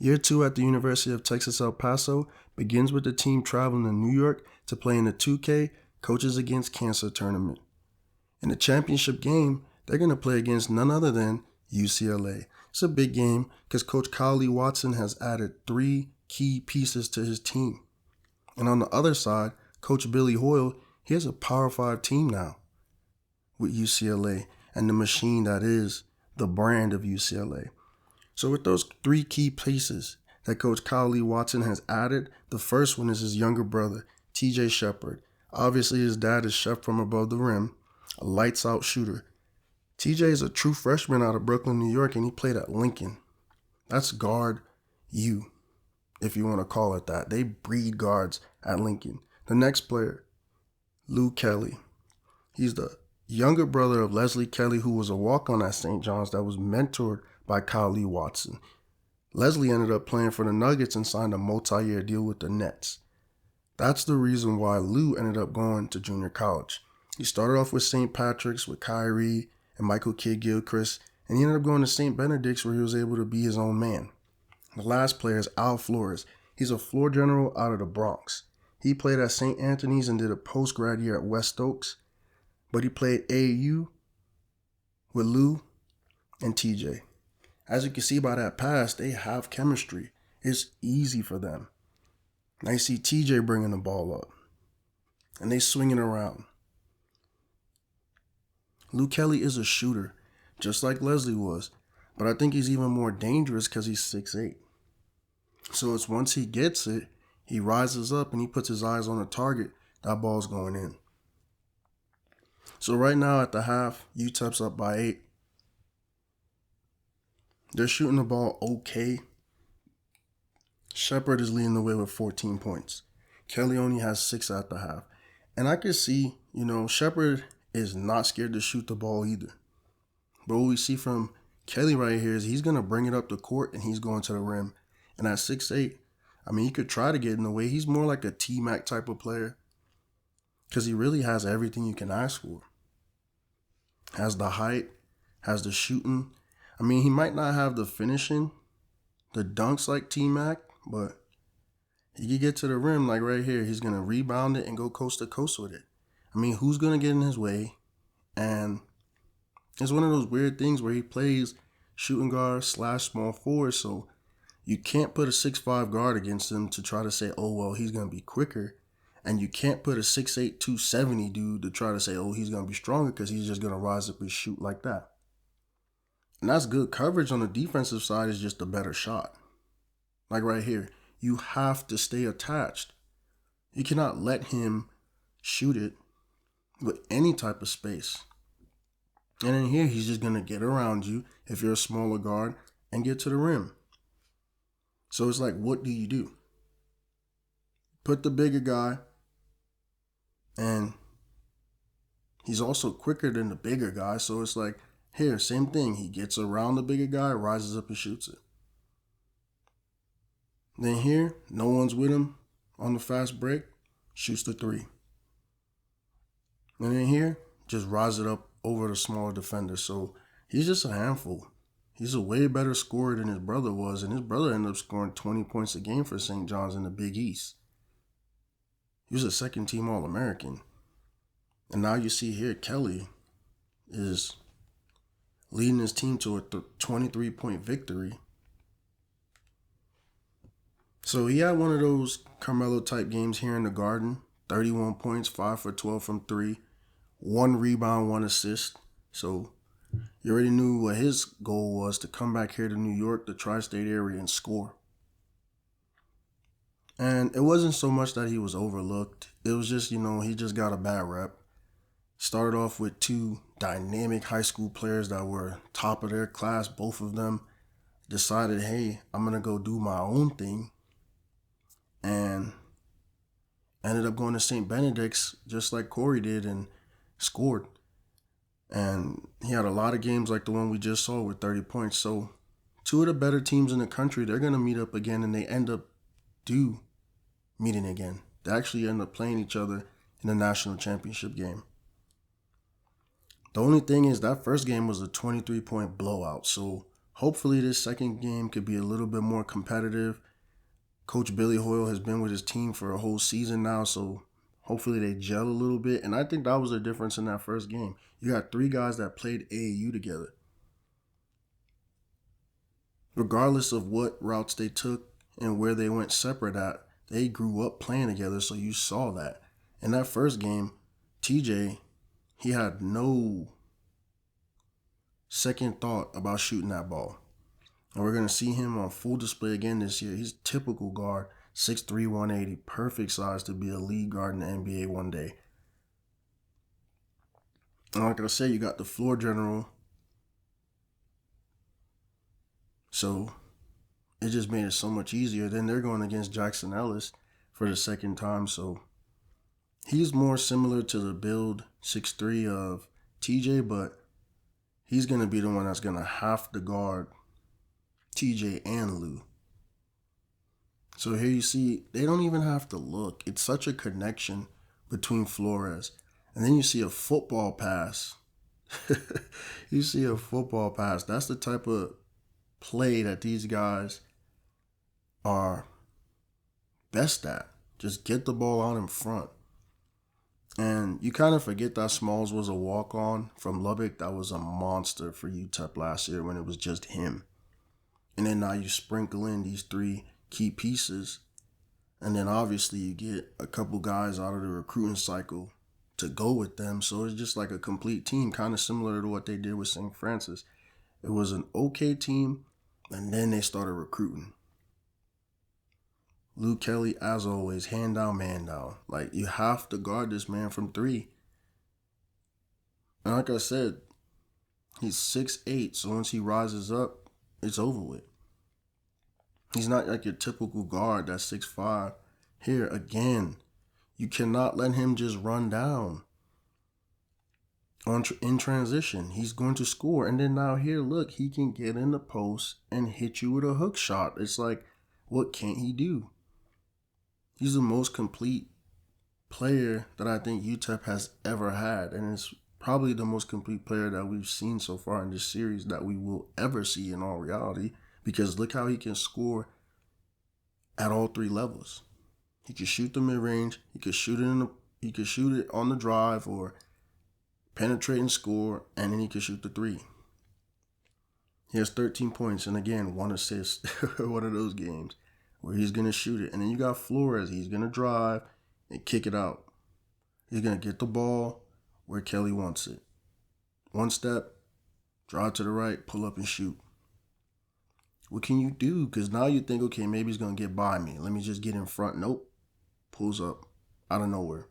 Year 2 at the University of Texas El Paso begins with the team traveling to New York to play in the 2K Coaches Against Cancer tournament. In the championship game, they're going to play against none other than UCLA. It's a big game because Coach Kyle Lee Watson has added 3 key pieces to his team. And on the other side, Coach Billy Hoyle, he has a Power 5 team now with UCLA and the machine that is the brand of UCLA. So with those 3 key pieces that Coach Kyle Lee Watson has added, the first one is his younger brother, TJ Shepard. Obviously, his dad is Chef from above the rim, a lights-out shooter. TJ is a true freshman out of Brooklyn, New York, and he played at Lincoln. That's guard U, if you want to call it that. They breed guards at Lincoln. The next player, Lou Kelly. He's the younger brother of Leslie Kelly, who was a walk-on at St. John's that was mentored by Kyle Lee Watson. Leslie ended up playing for the Nuggets and signed a multi-year deal with the Nets. That's the reason why Lou ended up going to junior college. He started off with St. Patrick's with Kyrie and Michael Kidd-Gilchrist, and he ended up going to St. Benedict's where he was able to be his own man. The last player is Al Flores. He's a floor general out of the Bronx. He played at St. Anthony's and did a post-grad year at West Oaks, but he played AAU with Lou and TJ. As you can see by that pass, they have chemistry. It's easy for them. Now you see TJ bringing the ball up, and they swing it around. Lou Kelly is a shooter, just like Leslie was, but I think he's even more dangerous because he's 6'8". So it's once he gets it, he rises up and he puts his eyes on the target, that ball's going in. So right now at the half, UTEP's up by 8. They're shooting the ball okay. Shepard is leading the way with 14 points. Kelly only has 6 at the half. And I can see, Shepard is not scared to shoot the ball either. But what we see from Kelly right here is he's going to bring it up the court and he's going to the rim. And at 6'8", he could try to get in the way. He's more like a T-Mac type of player because he really has everything you can ask for. Has the height, has the shooting. He might not have the finishing, the dunks like T-Mac, but he can get to the rim like right here. He's going to rebound it and go coast to coast with it. Who's going to get in his way? And it's one of those weird things where he plays shooting guard / small forward, so you can't put a 6'5" guard against him to try to say, oh, well, he's going to be quicker. And you can't put a 6'8", 270 dude to try to say, oh, he's going to be stronger because he's just going to rise up and shoot like that. And that's good coverage on the defensive side, is just a better shot. Like right here, you have to stay attached. You cannot let him shoot it with any type of space. And in here, he's just going to get around you if you're a smaller guard and get to the rim. So it's like, what do you do? Put the bigger guy, and he's also quicker than the bigger guy, so it's like, here, same thing. He gets around the bigger guy, rises up and shoots it. Then here, no one's with him on the fast break, shoots the 3. And then here, just rises it up over the smaller defender. So he's just a handful. He's a way better scorer than his brother was, and his brother ended up scoring 20 points a game for St. John's in the Big East. He was a second-team All-American. And now you see here, Kelly is leading his team to a 23-point victory. So he had one of those Carmelo-type games here in the Garden. 31 points, 5 for 12 from 3. 1 rebound, 1 assist. So you already knew what his goal was, to come back here to New York, the tri-state area, and score. And it wasn't so much that he was overlooked. It was just, he just got a bad rep. Started off with 2 dynamic high school players that were top of their class. Both of them decided, hey, I'm going to go do my own thing. And ended up going to St. Benedict's just like Corey did and scored. And he had a lot of games like the one we just saw with 30 points. So 2 of the better teams in the country, they're going to meet up again, and they end up meeting again. They actually end up playing each other in the national championship game. The only thing is that first game was a 23-point blowout, so Hopefully this second game could be a little bit more competitive. Coach Billy Hoyle has been with his team for a whole season now, so hopefully they gel a little bit. And I think that was the difference in that first game. You got 3 guys that played AAU together. Regardless of what routes they took and where they went separate at, they grew up playing together, so you saw that. In that first game, TJ, he had no second thought about shooting that ball. And we're going to see him on full display again this year. He's typical guard, 6'3", 180, perfect size to be a lead guard in the NBA one day. And like I said, you got the floor general. So it just made it so much easier. Then they're going against Jackson Ellis for the second time. So he's more similar to the build 6'3" of TJ, but he's going to be the one that's going to have to guard TJ and Lou. So here you see, they don't even have to look. It's such a connection between Flores. And then you see a football pass. You see a football pass. That's the type of play that these guys are best at. Just get the ball out in front. And you kind of forget that Smalls was a walk-on from Lubbock. That was a monster for UTEP last year when it was just him. And then now you sprinkle in these 3 key pieces. And then obviously you get a couple guys out of the recruiting cycle to go with them. So it's just like a complete team, kind of similar to what they did with St. Francis. It was an okay team, and then they started recruiting. Luke Kelly, as always, hand down, man down. Like, you have to guard this man from 3. And like I said, he's 6'8", so once he rises up, it's over with. He's not like your typical guard that's 6'5". Here, again, you cannot let him just run down in transition. He's going to score. And then now here, look, he can get in the post and hit you with a hook shot. It's like, what can't he do? He's the most complete player that I think UTEP has ever had. And it's probably the most complete player that we've seen so far in this series that we will ever see in all reality. Because look how he can score at all 3 levels. He can shoot the mid-range. He could shoot it on the drive or penetrate and score, and then he could shoot the 3. He has 13 points and again 1 assist. One of those games where he's gonna shoot it. And then you got Flores. He's gonna drive and kick it out. He's gonna get the ball where Kelly wants it. 1 step, drive to the right, pull up and shoot. What can you do? Because now you think, okay, maybe he's gonna get by me. Let me just get in front. Nope. Pulls up out of nowhere.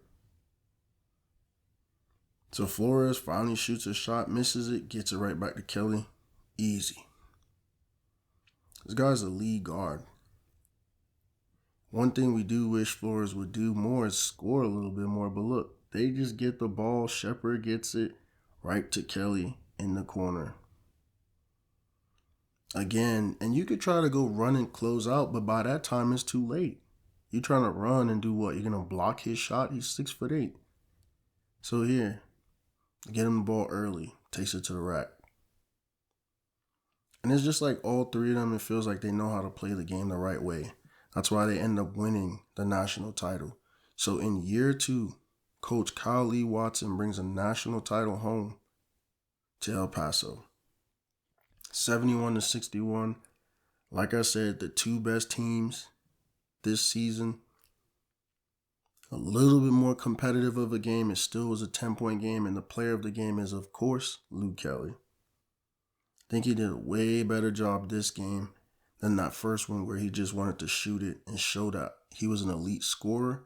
So Flores finally shoots a shot, misses it, gets it right back to Kelly. Easy. This guy's a lead guard. One thing we do wish Flores would do more is score a little bit more. But look, they just get the ball. Shepard gets it right to Kelly in the corner. Again, and you could try to go run and close out, but by that time it's too late. You're trying to run and do what? You're going to block his shot? He's 6'8". So here, get him the ball early. Takes it to the rack. And it's just like all 3 of them, it feels like they know how to play the game the right way. That's why they end up winning the national title. So in year 2, Coach Kyle Lee Watson brings a national title home to El Paso. 71-61. Like I said, the 2 best teams this season. A little bit more competitive of a game. It still was a 10-point game, and the player of the game is, of course, Luke Kelly. I think he did a way better job this game than that first one where he just wanted to shoot it and show that he was an elite scorer.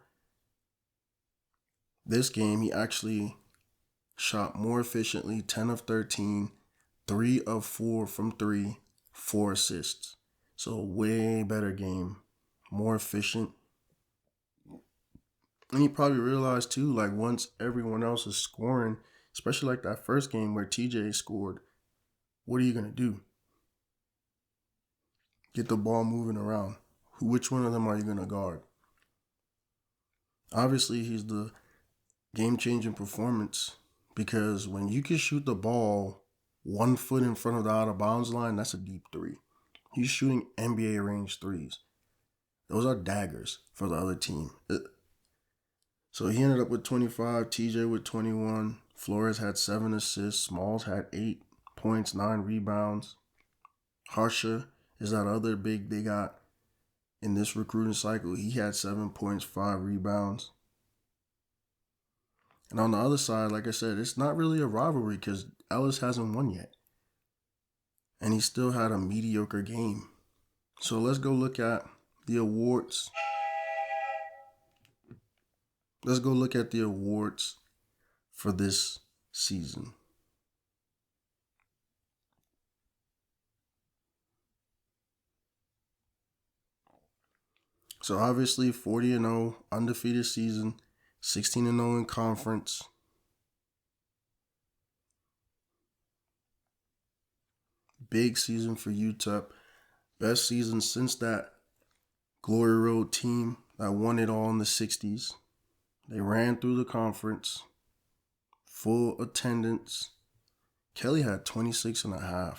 This game, he actually shot more efficiently, 10 of 13, 3 of 4 from 3, 4 assists. So a way better game, more efficient. And he probably realized too, like once everyone else is scoring, especially like that first game where TJ scored, what are you going to do? Get the ball moving around. Which one of them are you going to guard? Obviously, he's the game-changing performance because when you can shoot the ball 1 foot in front of the out of bounds line, that's a deep three. He's shooting NBA range threes. Those are daggers for the other team. So he ended up with 25, TJ with 21, Flores had 7 assists, Smalls had 8 points, 9 rebounds. Harsha is that other big they got in this recruiting cycle. He had 7 points, 5 rebounds. And on the other side, like I said, it's not really a rivalry because Ellis hasn't won yet. And he still had a mediocre game. So let's go look at the awards. Let's go look at the awards for this season. So obviously 40-0, undefeated season, 16-0 in conference. Big season for UTEP. Best season since that Glory Road team that won it all in the 60s. They ran through the conference. Full attendance. Kelly had 26.5.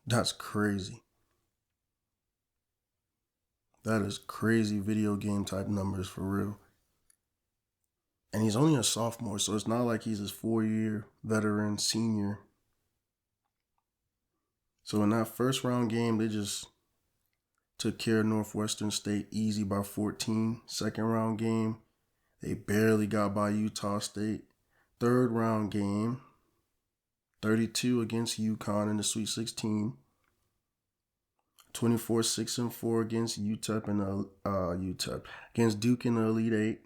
That's crazy. That is crazy video game type numbers for real. And he's only a sophomore, so it's not like he's his 4-year veteran senior. So in that first round game, they just took care of Northwestern State easy by 14. Second round game, they barely got by Utah State. Third round game, 32 against UConn in the Sweet 16. 24-6-4 against UTEP and against Duke in the Elite Eight.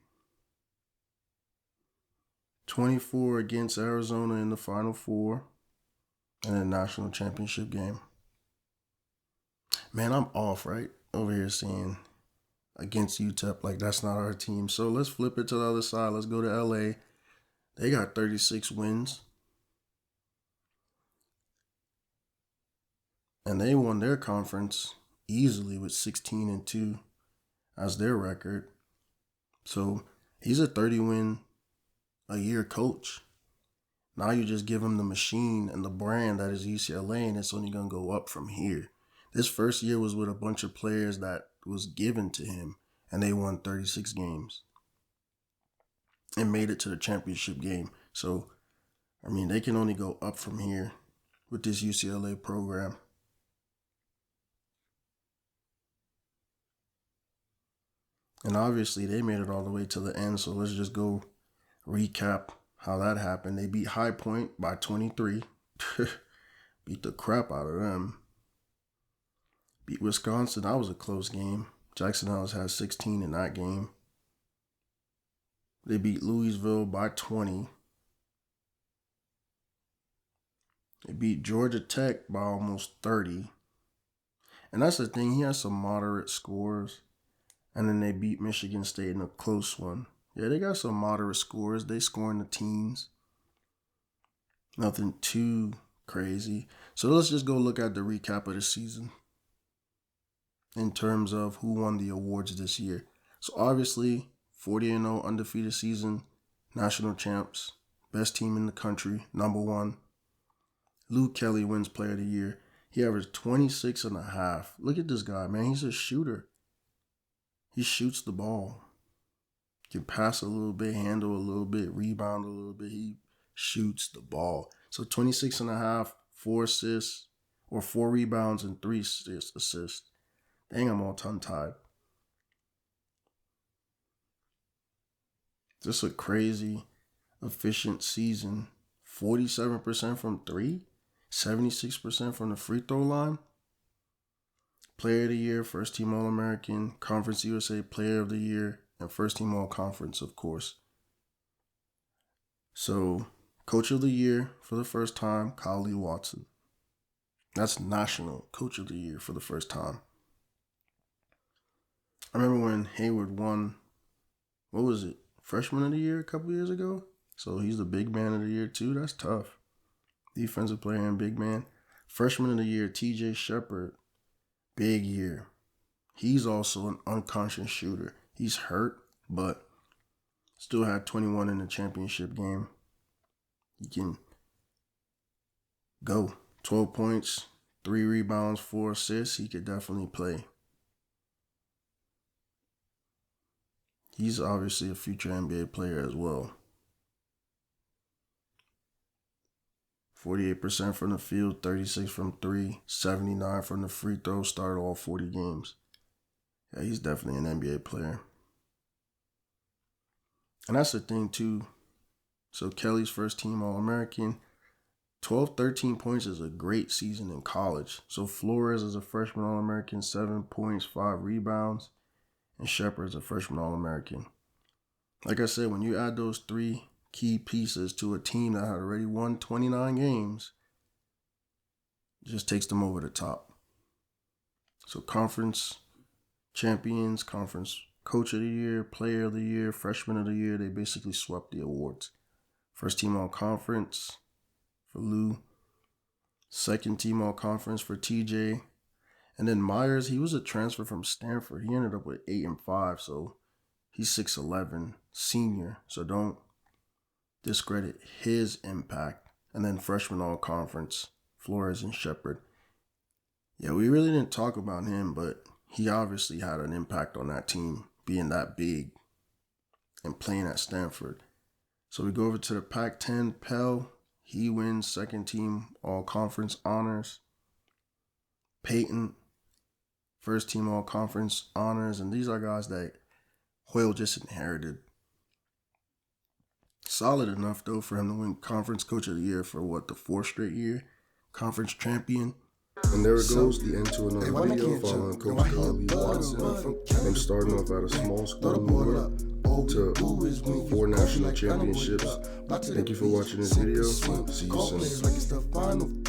24 against Arizona in the Final Four, and a national championship game. Man, I'm off, right? Over here saying against UTEP, like that's not our team. So let's flip it to the other side. Let's go to LA. They got 36 wins. And they won their conference easily with 16-2 as their record. So he's a 30-win-a-year coach. Now you just give him the machine and the brand that is UCLA, and it's only going to go up from here. This first year was with a bunch of players that was given to him, and they won 36 games and made it to the championship game. So, I mean, they can only go up from here with this UCLA program. And obviously, they made it all the way to the end, so let's just go recap how that happened. They beat High Point by 23. Beat the crap out of them. Beat Wisconsin. That was a close game. Jackson Ellis had 16 in that game. They beat Louisville by 20. They beat Georgia Tech by almost 30. And that's the thing. He has some moderate scores. And then they beat Michigan State in a close one. Yeah, they got some moderate scores. They score in the teens. Nothing too crazy. So let's just go look at the recap of the season in terms of who won the awards this year. So obviously, 40-0 undefeated season, national champs, best team in the country, #1. Luke Kelly wins Player of the Year. He averaged 26.5. Look at this guy, man. He's a shooter. He shoots the ball. Can pass a little bit, handle a little bit, rebound a little bit. He shoots the ball. So 26.5, 4 assists, or 4 rebounds and 3 assists. Dang, I'm all tongue-tied. Just a crazy, efficient season. 47% from 3, 76% from the free throw line. Player of the Year, First Team All-American, Conference USA Player of the Year, and First Team All-Conference, of course. So, Coach of the Year for the first time, Kyle Lee Watson. That's National Coach of the Year for the first time. I remember when Hayward won, what was it, Freshman of the Year a couple years ago? So he's the Big Man of the Year too. That's tough. Defensive player and Big Man. Freshman of the Year, TJ Shepard. Big year. He's also an unconscious shooter. He's hurt, but still had 21 in the championship game. He can go. 12 points, 3 rebounds, 4 assists. He could definitely play. He's obviously a future NBA player as well. 48% from the field, 36 from 3, 79 from the free throw, started all 40 games. Yeah, he's definitely an NBA player. And that's the thing too. So Kelly's first team All-American. 12, 13 points is a great season in college. So Flores is a freshman All-American, 7 points, 5 rebounds. And Shepard is a freshman All-American. Like I said, when you add those 3 key pieces to a team that had already won 29 games, it just takes them over the top. So conference champions, conference coach of the year, player of the year, freshman of the year, they basically swept the awards. First team all conference for Lou. Second team all conference for TJ. And then Myers, he was a transfer from Stanford. He ended up with 8 and 5, so he's 6'11", senior. So don't discredit his impact. And then freshman all conference, Flores and Shepard. Yeah, we really didn't talk about him, but he obviously had an impact on that team, being that big and playing at Stanford. So we go over to the Pac-10, Pell. He wins second team all-conference honors. Peyton, first team all-conference honors. And these are guys that Hoyle just inherited. Solid enough, though, for him to win Conference Coach of the Year for, the 4th straight year? Conference champion. And there it goes, the end to another video following Coach Carly Watson. From starting off at a small school in New York to 4 national championships. Thank you for watching this video. See you soon.